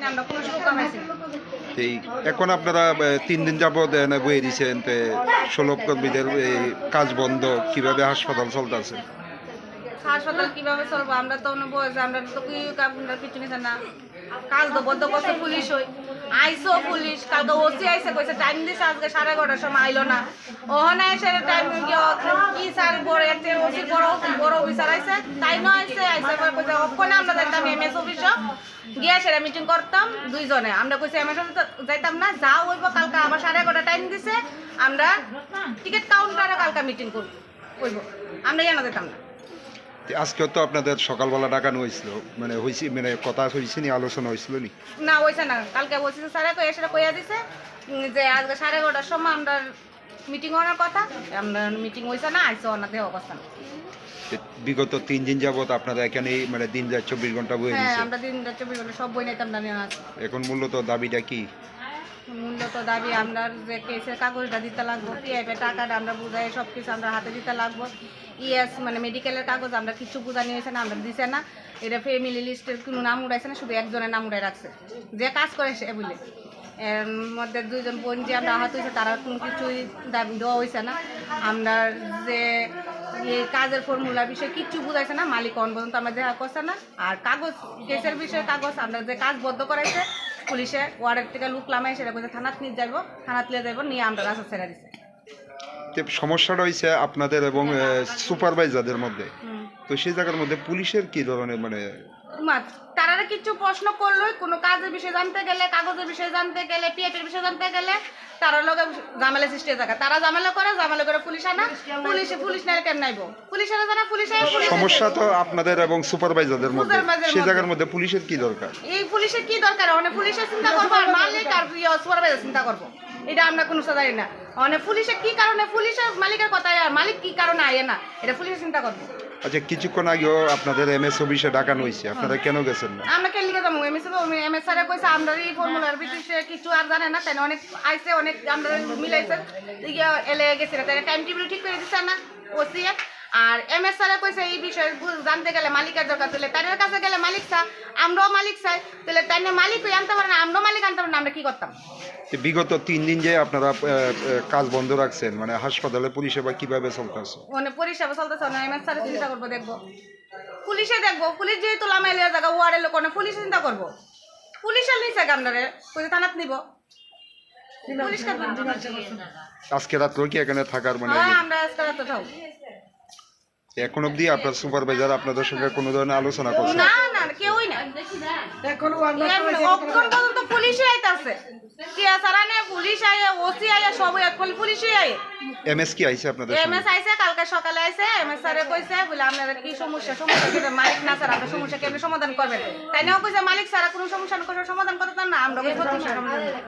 না, আমরা কোনো প্রোগ্রাম আছি না। এই এখন আপনারা 3 দিন যাবত বয়ে দিয়েছেন, সুলভ কর্মীদের এই কাজ বন্ধ, কিভাবে হাসপাতাল চলতেছে? হাসপাতাল কিভাবে চলবো? আমরা তো বয়স, আমরা তো আপনার কিছু নিছে না। কাজ তো বন্ধ করছে পুলিশ, ওই আইসো পুলিশ, কালকে ওসি আইসে কইছে টাইম দিছে, আজকে 11:30টার সময় আইলো না। ওখানে এসে টাইম কি স্যার বড় একটা ওসি বড় অফিসার আইসে, তাই না আইসে কইছে ওখানে আমরা যাইতাম এমএস অফিসে, গিয়ে সেটা মিটিং করতাম দুইজনে। আমরা কইছি এমএস অফিসে যাইতাম না, যা হইব কালকে আবার 11:30 টাইম দিছে, আমরা টিকিট কাউন্টারে কালকে মিটিং করব কইব, আমরা জানা যেতাম না। আজকেও তো আপনাদের সকালবেলা ডাকানো হয়েছিল, মানে হয়েছে, মানে কথা হয়েছে নি, আলোচনা হয়েছিল নি? না হয়েছে না, কালকে বলছি স্যারে এসে কইয়া দিছে যে আজকে 11:30টার সময় আমরা মিটিং হওয়ার কথা, আমরা মিটিং হয়েছে না, আইসো না দেহ অবস্থা না। বিগত 3 দিন যাবত আপনারা এখানে মানে দিন রাত 24 ঘন্টা বয়ে হ্যাঁ, দিয়েছে। আমরা দিন রাত 24 ঘন্টা সব বই নিতাম না। এখন মূলত দাবিটা কি? মূলত দাবি আমরা যে কেসের কাগজটা দিতে লাগবো, পিএফের টাকাটা আমরা বুঝাই সব কিছু আমরা হাতে দিতে লাগবো। ইএস মানে মেডিকেলের কাগজ আমরা কিছু বুঝানি হয়েছে না, আমরা দিছে না। এটা ফ্যামিলি লিস্টের কোনো নাম উঠাইছে না, শুধু একজনের নাম উঠাই রাখছে যে কাজ করে সে বলে। এর মধ্যে 2 জন বোন যে আমরা আহত হয়েছে, তারা কোনো কিছুই দাবি দেওয়া হয়েছে না। আমরা যে এই কাজের ফর্মুলার বিষয়ে কিচ্ছু বুঝাইছে না, মালিক অন পর্যন্ত আমরা দেখা করছে না। আর কাগজ, কেসের বিষয়ে কাগজ আমরা যে কাজ বদ্ধ করাইছে, পুলিশে ওয়ার্ডের থেকে লোক লামাই সেটা কইছে থানাত নিয়ে যাইব, থানাত নিয়ে যাইব, নিয়ে আমরা রাস্তা ছেড়ে দিছে। সমস্যাটা হয়েছে আপনাদের এবং সুপারভাইজারদের মধ্যে, তো সেই জায়গার মধ্যে পুলিশের কি ধরনের মানে তারা কিচ্ছু প্রশ্ন করলো, কোনো কাজের বিষয়ে জানতে গেলে, কাগজের বিষয়ে জানতে গেলে, পিএফের বিষয়ে জানতে গেলে, তারা লগে ঝামেলা সৃষ্টি হয়ে থাকে। তারা ঝামেলা করে পুলিশ আনা, পুলিশ না কেমন আইব, পুলিশের জানা পুলিশে। সমস্যা তো আপনাদের এবং সুপারভাইজারদের মধ্যে, সেই জায়গার মধ্যে পুলিশের কি দরকার? এই পুলিশের কি দরকার? মানে পুলিশের চিন্তা করবো আর মালিক আর সুপারভাইজার চিন্তা করবো, এটা আমরা কোনো জানি না। মানে পুলিশের কি কারণে, পুলিশের মালিকের কথায় আর মালিক কি কারণে আয় না, এটা পুলিশের চিন্তা করবো। আচ্ছা, কিছুক্ষণ আগেও আপনাদের এমএস অফিসে ডাকানো হয়েছে, আপনারা কেন গেছেন না? আমরা কেন লিখে যাবো? এমএস স্যারে কইছে আমরা এই ফর্মুলার বিষয়ে কিছু আর জানে না, তাই অনেক আইসে, অনেক আমরা মিলাইছে, এলে গেছে না, তাই টাইম টেবিল ঠিক করে দিচ্ছে না ওসি। আর এমএস স্যারে কইছে এই বিষয়ে জানতে গেলে মালিকের দরকার, তাহলে তাদের কাছে গেলে মালিক চাই, আমরাও মালিক চাই, তাহলে তাই মালিক আনতে পারে না, আমরাও মালিক আনতে পারে না, আমরা কি করতাম? বিগত 3 দিন যে আপনারা কাজ বন্ধ রাখছেন, মানে হাসপাতালে পরিষেবা কিভাবে চলতেছে? মানে পরিষেবা চলতেছে না, এমএস স্যারে চিন্তা করবো, দেখবো পুলিশে, দেখবো পুলিশ যেহেতু লামাইলে জায়গা ওয়ার্ডের লোক না, পুলিশে চিন্তা করবো, পুলিশের নিচে আপনারা কইছে থানাত নিব, পুলিশকে আজকে রাত্রেও কি এখানে থাকার মানে? হ্যাঁ, আমরা আজকে রাতে থাকবো। এখন অবধি আপনার সুপারভাইজার আপনাদের সঙ্গে কোনো ধরনের আলোচনা করছে? না না, কেউই না, এখন পর্যন্ত পুলিশই আইতাছে, সারানে পুলিশ আয়ে, ওসি আয়ে, সব এখন পুলিশই আয়ে। এমএস কি আইছে আপনাদের সঙ্গে? এমএস আইছে কালকে সকালে আইছে, এমএস স্যারে কইছে বলে আপনারা কি সমস্যা কি মালিক না স্যার, আপনার সমস্যা কেমনে সমাধান করবেন, তাই না? কইছে মালিক স্যার কোনো সমস্যা সমাধান করতে না, আমরা